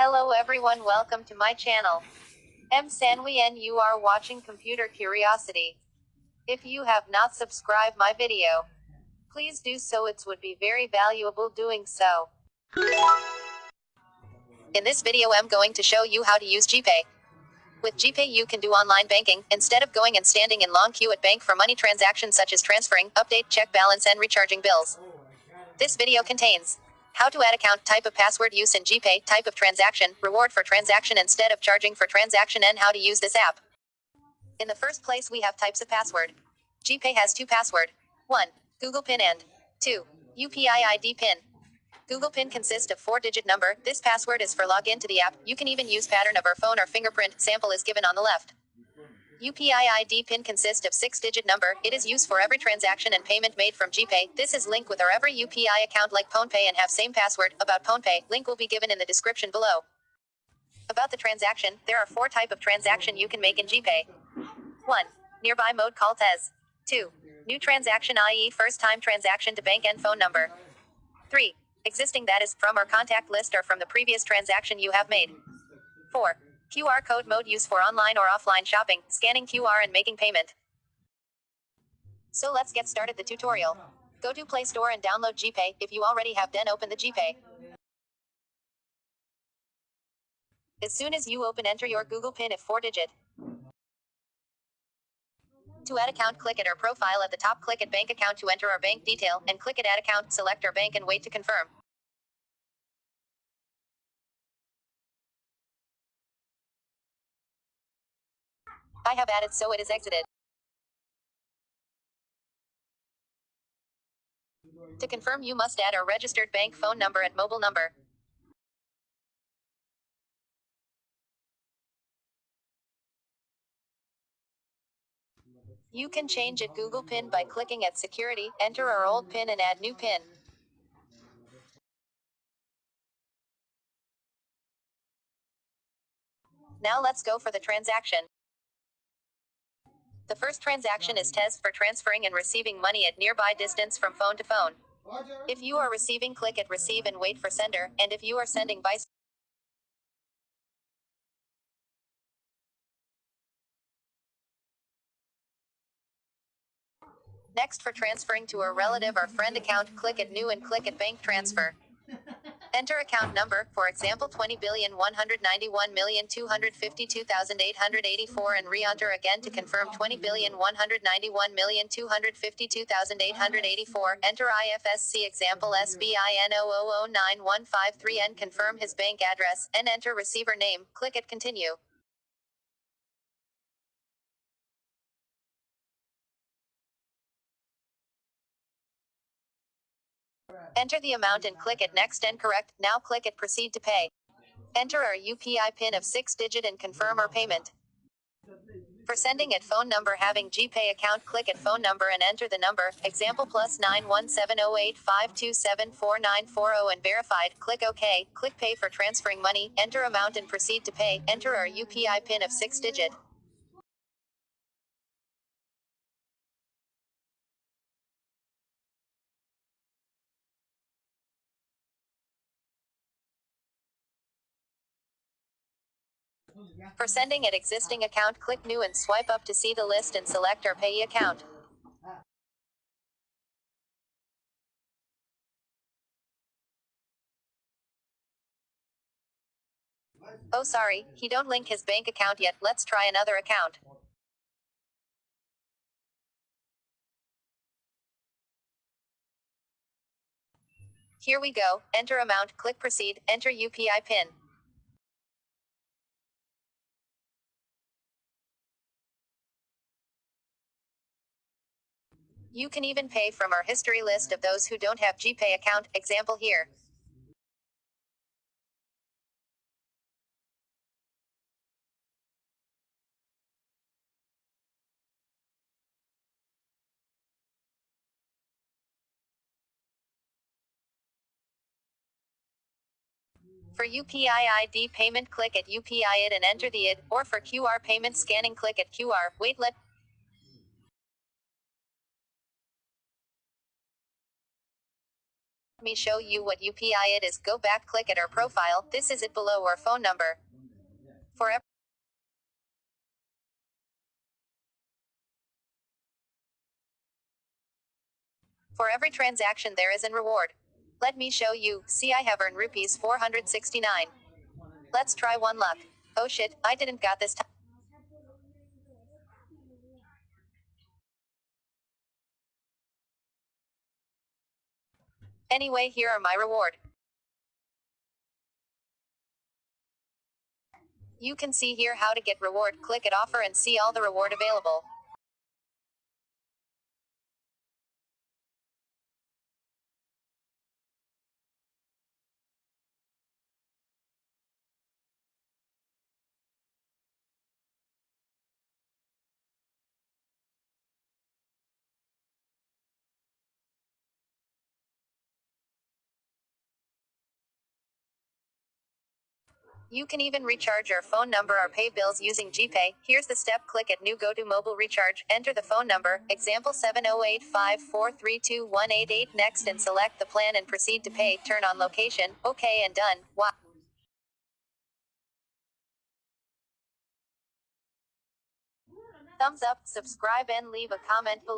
Hello everyone, welcome to my channel. I'm Sanwi and you are watching Computer Curiosity. If you have not subscribed my video, please do so, it would be very valuable doing so. In this video I'm going to show you how to use GPay. With GPay you can do online banking, instead of going and standing in long queue at bank for money transactions such as transferring, update, check balance and recharging bills. This video contains how to add account, type of password use in GPay, type of transaction, reward for transaction instead of charging for transaction and how to use this app. In the first place we have types of password. GPay has two password. 1. Google PIN and 2. UPI ID PIN. Google PIN consists of 4-digit number. This password is for login to the app. You can even use pattern of our phone or fingerprint. Sample is given on the left. UPI ID PIN consists of 6-digit number. It is used for every transaction and payment made from GPay. This is linked with our every UPI account like PhonePay and have same password. About PhonePay, link will be given in the description below. About the transaction, there are 4 type of transaction you can make in GPay. 1. Nearby mode call TES. 2. New transaction, i.e. first time transaction to bank and phone number. 3. Existing, that is, from our contact list or from the previous transaction you have made. 4. QR code mode, used for online or offline shopping, scanning QR and making payment. So let's get started the tutorial. Go to Play Store and download GPay. If you already have, then open the GPay. As soon as you open, enter your Google PIN if 4-digit. To add account, click at our profile at the top, click at bank account to enter our bank detail, and click at add account, select our bank and wait to confirm. I have added, so it is exited. To confirm, you must add our registered bank phone number and mobile number. You can change it Google PIN by clicking at security, enter our old PIN and add new PIN. Now let's go for the transaction. The first transaction is TES for transferring and receiving money at nearby distance from phone to phone. If you are receiving, click at receive and wait for sender, and if you are sending, by next, for transferring to a relative or friend account, click at new and click at bank transfer. Enter account number, for example 20,191,252,884 and re-enter again to confirm 20,191,252,884. Enter IFSC example SBIN00091153 and confirm his bank address, and enter receiver name, click at continue. Enter the amount and click at next and correct. Now click at proceed to pay. Enter our UPI PIN of 6-digit and confirm our payment. For sending at phone number having GPay account, click at phone number and enter the number, example +9170852749440 and verified, click OK, click pay for transferring money, enter amount and proceed to pay, enter our UPI PIN of 6-digit. For sending at existing account, click new and swipe up to see the list and select our payee account. Oh sorry, he don't link his bank account yet, let's try another account. Here we go, enter amount, click proceed, enter UPI PIN. You can even pay from our history list of those who don't have GPay account, example here. For UPI ID payment, click at UPI ID and enter the ID, or for QR payment scanning, click at QR, wait let. Let me show you what UPI it is. Go back, click at our profile. This is it below our phone number. For every transaction there is an reward. Let me show you. See, I have earned rupees 469. Let's try one luck. Oh shit, I didn't got this time. Anyway, here are my reward. You can see here how to get reward. Click at offer and see all the reward available. You can even recharge your phone number or pay bills using GPay. Here's the step. Click at new GoTo mobile recharge. Enter the phone number, example 70854322188, next and select the plan and proceed to pay. Turn on location. Okay and done. Wow. Thumbs up, subscribe and leave a comment below.